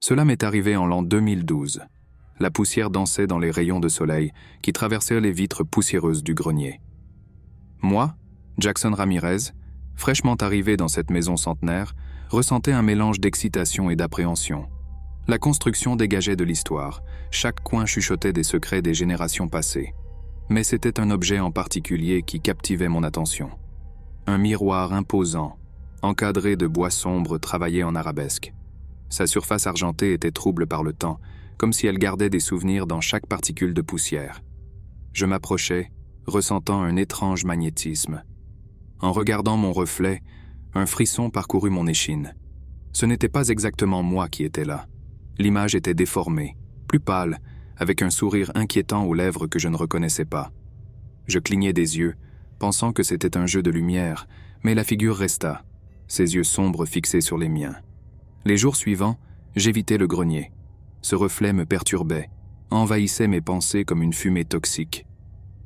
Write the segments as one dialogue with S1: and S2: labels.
S1: Cela m'est arrivé en l'an 2012. La poussière dansait dans les rayons de soleil qui traversaient les vitres poussiéreuses du grenier. Moi, Jackson Ramirez, fraîchement arrivé dans cette maison centenaire, ressentais un mélange d'excitation et d'appréhension. La construction dégageait de l'histoire, chaque coin chuchotait des secrets des générations passées. Mais c'était un objet en particulier qui captivait mon attention. Un miroir imposant, encadré de bois sombre travaillé en arabesque. Sa surface argentée était trouble par le temps, comme si elle gardait des souvenirs dans chaque particule de poussière. Je m'approchai, ressentant un étrange magnétisme. En regardant mon reflet, un frisson parcourut mon échine. Ce n'était pas exactement moi qui étais là. L'image était déformée, plus pâle, avec un sourire inquiétant aux lèvres que je ne reconnaissais pas. Je clignai des yeux, pensant que c'était un jeu de lumière, mais la figure resta, ses yeux sombres fixés sur les miens. Les jours suivants, j'évitais le grenier. Ce reflet me perturbait, envahissait mes pensées comme une fumée toxique.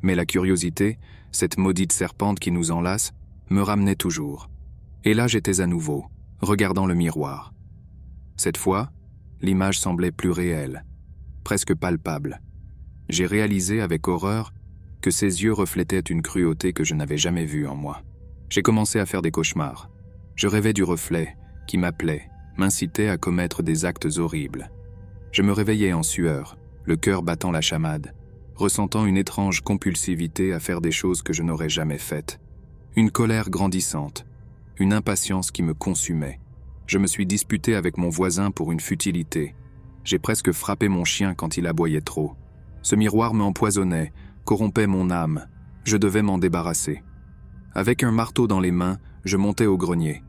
S1: Mais la curiosité, cette maudite serpente qui nous enlace, me ramenait toujours. Et là j'étais à nouveau, regardant le miroir. Cette fois, l'image semblait plus réelle, presque palpable. J'ai réalisé avec horreur que ses yeux reflétaient une cruauté que je n'avais jamais vue en moi. J'ai commencé à faire des cauchemars. Je rêvais du reflet qui m'appelait, m'incitait à commettre des actes horribles. Je me réveillais en sueur, le cœur battant la chamade, ressentant une étrange compulsivité à faire des choses que je n'aurais jamais faites. Une colère grandissante, une impatience qui me consumait. Je me suis disputé avec mon voisin pour une futilité. J'ai presque frappé mon chien quand il aboyait trop. Ce miroir m'empoisonnait, corrompait mon âme. Je devais m'en débarrasser. Avec un marteau dans les mains, je montai au grenier.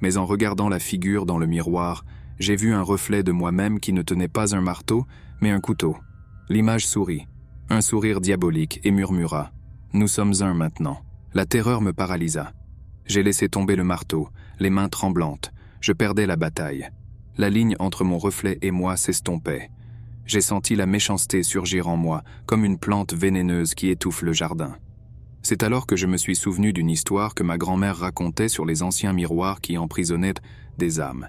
S1: Mais en regardant la figure dans le miroir, j'ai vu un reflet de moi-même qui ne tenait pas un marteau, mais un couteau. L'image sourit, un sourire diabolique, et murmura « Nous sommes un maintenant ». La terreur me paralysa. J'ai laissé tomber le marteau, les mains tremblantes. Je perdais la bataille. La ligne entre mon reflet et moi s'estompait. J'ai senti la méchanceté surgir en moi, comme une plante vénéneuse qui étouffe le jardin. C'est alors que je me suis souvenu d'une histoire que ma grand-mère racontait sur les anciens miroirs qui emprisonnaient des âmes.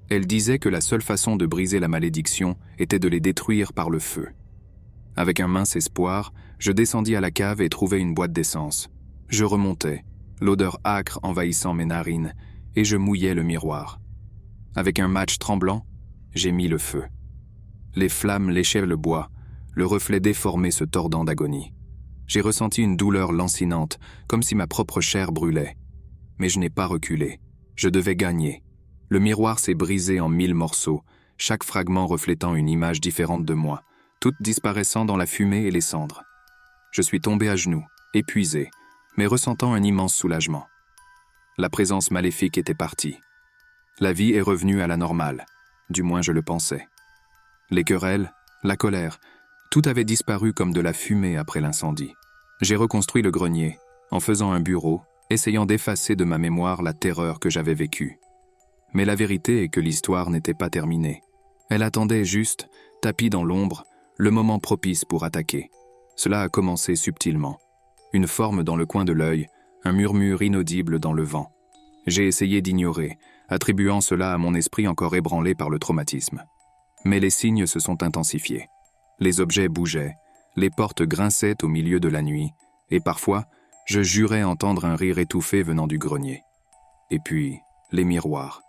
S1: Elle disait que la seule façon de briser la malédiction était de les détruire par le feu. Avec un mince espoir, je descendis à la cave et trouvai une boîte d'essence. Je remontais, l'odeur âcre envahissant mes narines, et je mouillais le miroir. Avec un match tremblant, j'ai mis le feu. Les flammes léchaient le bois, le reflet déformé se tordant d'agonie. J'ai ressenti une douleur lancinante, comme si ma propre chair brûlait. Mais je n'ai pas reculé. Je devais gagner. Le miroir s'est brisé en 1000 morceaux, chaque fragment reflétant une image différente de moi, toutes disparaissant dans la fumée et les cendres. Je suis tombé à genoux, épuisé, mais ressentant un immense soulagement. La présence maléfique était partie. La vie est revenue à la normale, du moins je le pensais. Les querelles, la colère, tout avait disparu comme de la fumée après l'incendie. J'ai reconstruit le grenier, en faisant un bureau, essayant d'effacer de ma mémoire la terreur que j'avais vécue. Mais la vérité est que l'histoire n'était pas terminée. Elle attendait juste, tapie dans l'ombre, le moment propice pour attaquer. Cela a commencé subtilement. Une forme dans le coin de l'œil, un murmure inaudible dans le vent. J'ai essayé d'ignorer, attribuant cela à mon esprit encore ébranlé par le traumatisme. Mais les signes se sont intensifiés. Les objets bougeaient, les portes grinçaient au milieu de la nuit, et parfois, je jurais entendre un rire étouffé venant du grenier. Et puis, les miroirs.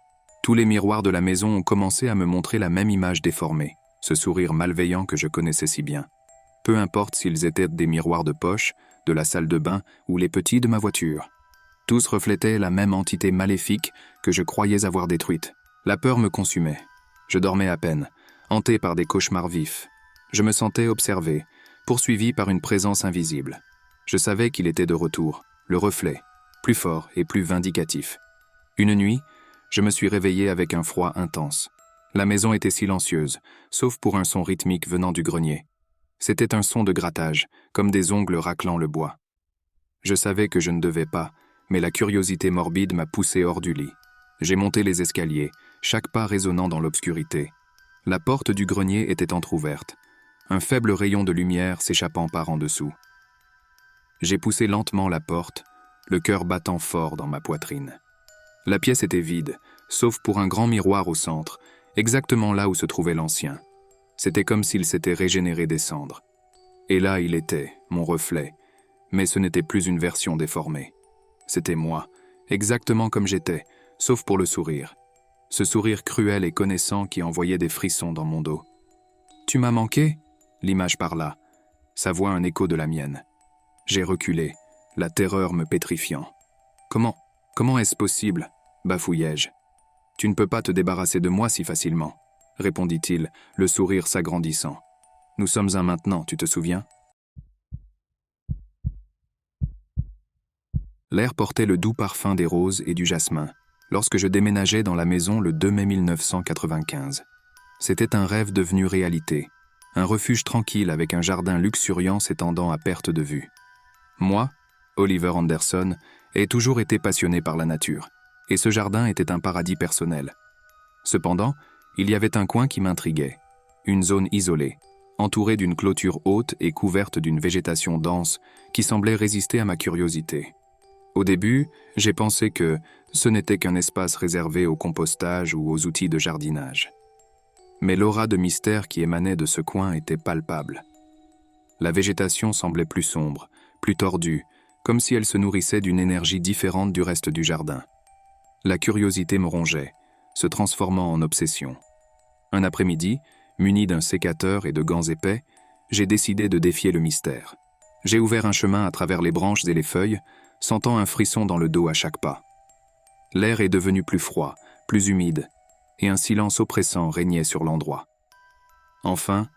S1: Tous les miroirs de la maison ont commencé à me montrer la même image déformée, ce sourire malveillant que je connaissais si bien. Peu importe s'ils étaient des miroirs de poche, de la salle de bain ou les petits de ma voiture. Tous reflétaient la même entité maléfique que je croyais avoir détruite. La peur me consumait. Je dormais à peine, hanté par des cauchemars vifs. Je me sentais observé, poursuivi par une présence invisible. Je savais qu'il était de retour, le reflet, plus fort et plus vindicatif. Une nuit, je me suis réveillé avec un froid intense. La maison était silencieuse, sauf pour un son rythmique venant du grenier. C'était un son de grattage, comme des ongles raclant le bois. Je savais que je ne devais pas, mais la curiosité morbide m'a poussé hors du lit. J'ai monté les escaliers, chaque pas résonnant dans l'obscurité. La porte du grenier était entr'ouverte, un faible rayon de lumière s'échappant par en dessous. J'ai poussé lentement la porte, le cœur battant fort dans ma poitrine. La pièce était vide, sauf pour un grand miroir au centre, exactement là où se trouvait l'ancien. C'était comme s'il s'était régénéré des cendres. Et là il était, mon reflet, mais ce n'était plus une version déformée. C'était moi, exactement comme j'étais, sauf pour le sourire. Ce sourire cruel et connaissant qui envoyait des frissons dans mon dos. « Tu m'as manqué ?» L'image parla. Sa voix un écho de la mienne. J'ai reculé, la terreur me pétrifiant. « Comment est-ce possible ?» bafouillai-je. « Tu ne peux pas te débarrasser de moi si facilement, » répondit-il, le sourire s'agrandissant. « Nous sommes un maintenant, tu te souviens ?» L'air portait le doux parfum des roses et du jasmin, lorsque je déménageais dans la maison le 2 mai 1995. C'était un rêve devenu réalité, un refuge tranquille avec un jardin luxuriant s'étendant à perte de vue. Moi, Oliver Anderson, ai toujours été passionné par la nature, et ce jardin était un paradis personnel. Cependant, il y avait un coin qui m'intriguait, une zone isolée, entourée d'une clôture haute et couverte d'une végétation dense qui semblait résister à ma curiosité. Au début, j'ai pensé que ce n'était qu'un espace réservé au compostage ou aux outils de jardinage. Mais l'aura de mystère qui émanait de ce coin était palpable. La végétation semblait plus sombre, plus tordue, comme si elle se nourrissait d'une énergie différente du reste du jardin. La curiosité me rongeait, se transformant en obsession. Un après-midi, muni d'un sécateur et de gants épais, j'ai décidé de défier le mystère. J'ai ouvert un chemin à travers les branches et les feuilles, sentant un frisson dans le dos à chaque pas. L'air est devenu plus froid, plus humide, et un silence oppressant régnait sur l'endroit. Enfin,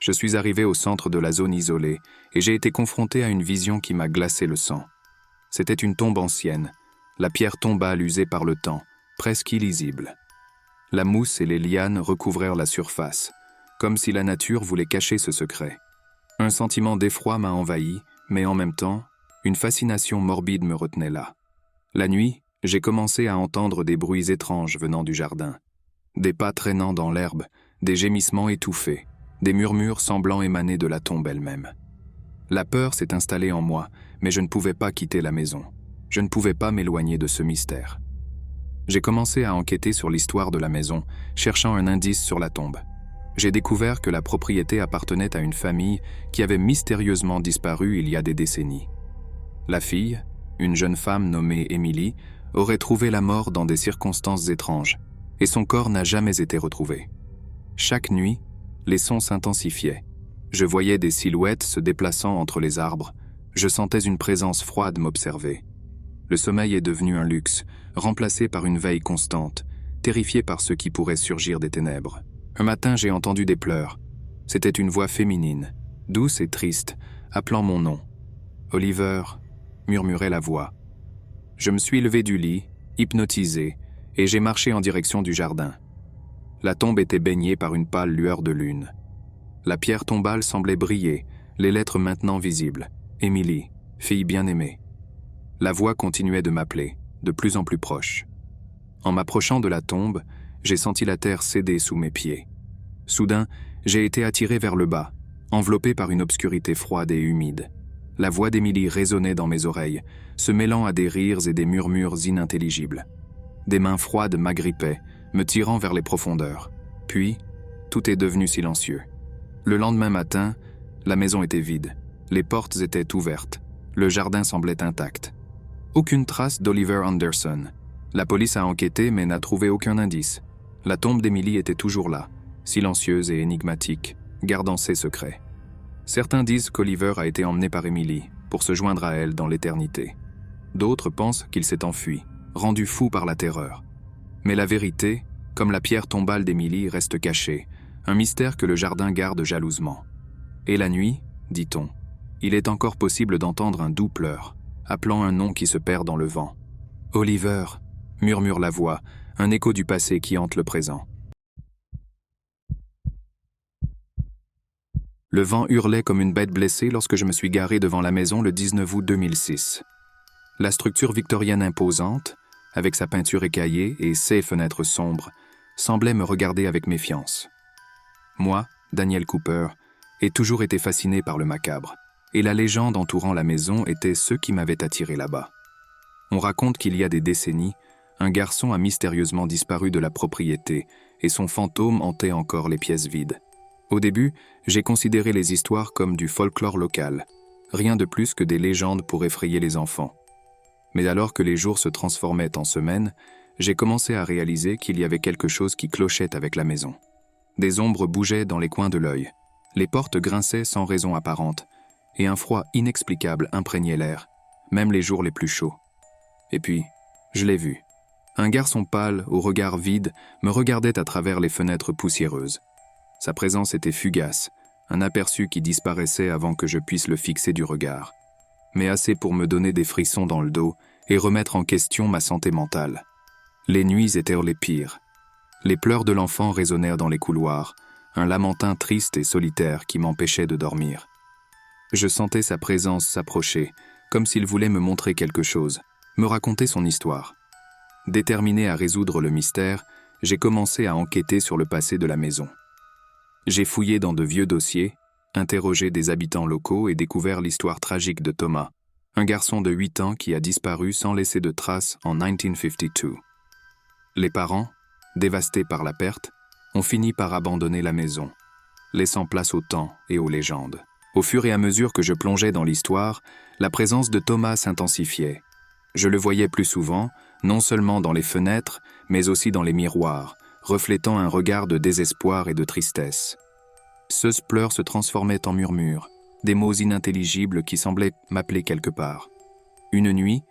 S1: je suis arrivé au centre de la zone isolée et j'ai été confronté à une vision qui m'a glacé le sang. C'était une tombe ancienne, la pierre tombale usée par le temps, presque illisible. La mousse et les lianes recouvrèrent la surface, comme si la nature voulait cacher ce secret. Un sentiment d'effroi m'a envahi, mais en même temps, une fascination morbide me retenait là. La nuit, j'ai commencé à entendre des bruits étranges venant du jardin. Des pas traînant dans l'herbe, des gémissements étouffés, des murmures semblant émaner de la tombe elle-même. La peur s'est installée en moi, mais je ne pouvais pas quitter la maison. Je ne pouvais pas m'éloigner de ce mystère. J'ai commencé à enquêter sur l'histoire de la maison, cherchant un indice sur la tombe. J'ai découvert que la propriété appartenait à une famille qui avait mystérieusement disparu il y a des décennies. La fille, une jeune femme nommée Emily, aurait trouvé la mort dans des circonstances étranges, et son corps n'a jamais été retrouvé. Chaque nuit, les sons s'intensifiaient. Je voyais des silhouettes se déplaçant entre les arbres, je sentais une présence froide m'observer. Le sommeil est devenu un luxe, remplacé par une veille constante, terrifié par ce qui pourrait surgir des ténèbres. Un matin, j'ai entendu des pleurs. C'était une voix féminine, douce et triste, appelant mon nom. « Oliver », murmurait la voix. Je me suis levé du lit, hypnotisé, et j'ai marché en direction du jardin. La tombe était baignée par une pâle lueur de lune. La pierre tombale semblait briller, les lettres maintenant visibles. « Émilie, fille bien-aimée ». La voix continuait de m'appeler, de plus en plus proche. En m'approchant de la tombe, j'ai senti la terre céder sous mes pieds. Soudain, j'ai été attiré vers le bas, enveloppé par une obscurité froide et humide. La voix d'Émilie résonnait dans mes oreilles, se mêlant à des rires et des murmures inintelligibles. Des mains froides m'agrippaient, me tirant vers les profondeurs. Puis, tout est devenu silencieux. Le lendemain matin, la maison était vide. Les portes étaient ouvertes. Le jardin semblait intact. Aucune trace d'Oliver Anderson. La police a enquêté mais n'a trouvé aucun indice. La tombe d'Emily était toujours là, silencieuse et énigmatique, gardant ses secrets. Certains disent qu'Oliver a été emmené par Emily pour se joindre à elle dans l'éternité. D'autres pensent qu'il s'est enfui, rendu fou par la terreur. Mais la vérité, comme la pierre tombale d'Emily, reste cachée, un mystère que le jardin garde jalousement. Et la nuit, dit-on, il est encore possible d'entendre un doux pleur, appelant un nom qui se perd dans le vent. « Oliver », murmure la voix, un écho du passé qui hante le présent. Le vent hurlait comme une bête blessée lorsque je me suis garé devant la maison le 19 août 2006. La structure victorienne imposante, avec sa peinture écaillée et ses fenêtres sombres, semblait me regarder avec méfiance. Moi, Daniel Cooper, ai toujours été fasciné par le macabre, et la légende entourant la maison était ce qui m'avait attiré là-bas. On raconte qu'il y a des décennies, un garçon a mystérieusement disparu de la propriété et son fantôme hantait encore les pièces vides. Au début, j'ai considéré les histoires comme du folklore local, rien de plus que des légendes pour effrayer les enfants. Mais alors que les jours se transformaient en semaines, j'ai commencé à réaliser qu'il y avait quelque chose qui clochait avec la maison. Des ombres bougeaient dans les coins de l'œil, les portes grinçaient sans raison apparente, et un froid inexplicable imprégnait l'air, même les jours les plus chauds. Et puis, je l'ai vu. Un garçon pâle, au regard vide, me regardait à travers les fenêtres poussiéreuses. Sa présence était fugace, un aperçu qui disparaissait avant que je puisse le fixer du regard, mais assez pour me donner des frissons dans le dos et remettre en question ma santé mentale. Les nuits étaient les pires. Les pleurs de l'enfant résonnèrent dans les couloirs, un lamentin triste et solitaire qui m'empêchait de dormir. Je sentais sa présence s'approcher, comme s'il voulait me montrer quelque chose, me raconter son histoire. Déterminé à résoudre le mystère, j'ai commencé à enquêter sur le passé de la maison. J'ai fouillé dans de vieux dossiers, interrogé des habitants locaux et découvert l'histoire tragique de Thomas, un garçon de 8 ans qui a disparu sans laisser de traces en 1952. Les parents, dévastés par la perte, ont fini par abandonner la maison, laissant place au temps et aux légendes. Au fur et à mesure que je plongeais dans l'histoire, la présence de Thomas s'intensifiait. Je le voyais plus souvent, non seulement dans les fenêtres, mais aussi dans les miroirs, reflétant un regard de désespoir et de tristesse. Ce pleurs se transformaient en murmures, des mots inintelligibles qui semblaient m'appeler quelque part. Une nuit,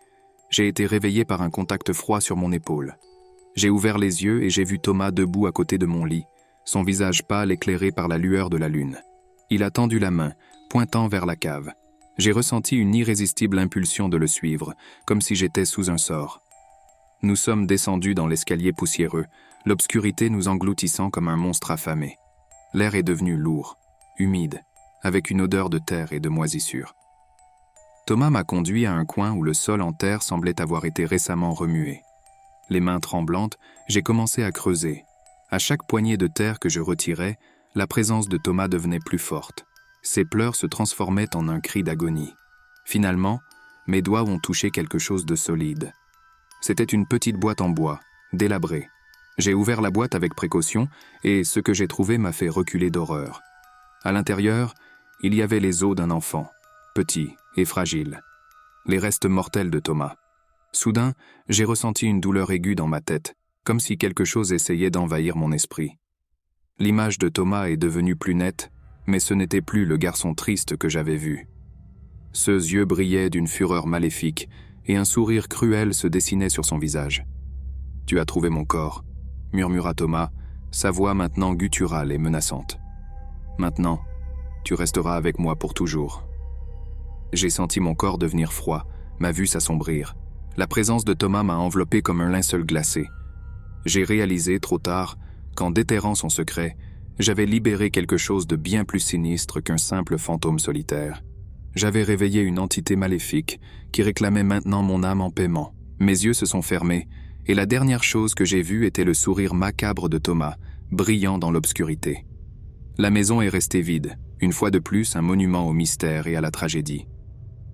S1: j'ai été réveillé par un contact froid sur mon épaule. J'ai ouvert les yeux et j'ai vu Thomas debout à côté de mon lit, son visage pâle éclairé par la lueur de la lune. Il a tendu la main, pointant vers la cave. J'ai ressenti une irrésistible impulsion de le suivre, comme si j'étais sous un sort. Nous sommes descendus dans l'escalier poussiéreux, l'obscurité nous engloutissant comme un monstre affamé. L'air est devenu lourd, humide, avec une odeur de terre et de moisissure. Thomas m'a conduit à un coin où le sol en terre semblait avoir été récemment remué. Les mains tremblantes, j'ai commencé à creuser. À chaque poignée de terre que je retirais, la présence de Thomas devenait plus forte. Ses pleurs se transformaient en un cri d'agonie. Finalement, mes doigts ont touché quelque chose de solide. C'était une petite boîte en bois, délabrée. J'ai ouvert la boîte avec précaution et ce que j'ai trouvé m'a fait reculer d'horreur. À l'intérieur, il y avait les os d'un enfant, petit et fragile. Les restes mortels de Thomas. Soudain, j'ai ressenti une douleur aiguë dans ma tête, comme si quelque chose essayait d'envahir mon esprit. L'image de Thomas est devenue plus nette, mais ce n'était plus le garçon triste que j'avais vu. Ses yeux brillaient d'une fureur maléfique et un sourire cruel se dessinait sur son visage. « Tu as trouvé mon corps », murmura Thomas, sa voix maintenant gutturale et menaçante. « Maintenant, tu resteras avec moi pour toujours. » J'ai senti mon corps devenir froid, ma vue s'assombrir. La présence de Thomas m'a enveloppé comme un linceul glacé. J'ai réalisé, trop tard, qu'en déterrant son secret, j'avais libéré quelque chose de bien plus sinistre qu'un simple fantôme solitaire. J'avais réveillé une entité maléfique qui réclamait maintenant mon âme en paiement. Mes yeux se sont fermés, et la dernière chose que j'ai vue était le sourire macabre de Thomas, brillant dans l'obscurité. La maison est restée vide, une fois de plus un monument au mystère et à la tragédie.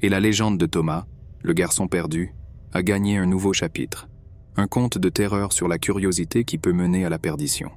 S1: Et la légende de Thomas, le garçon perdu, a gagné un nouveau chapitre. Un conte de terreur sur la curiosité qui peut mener à la perdition.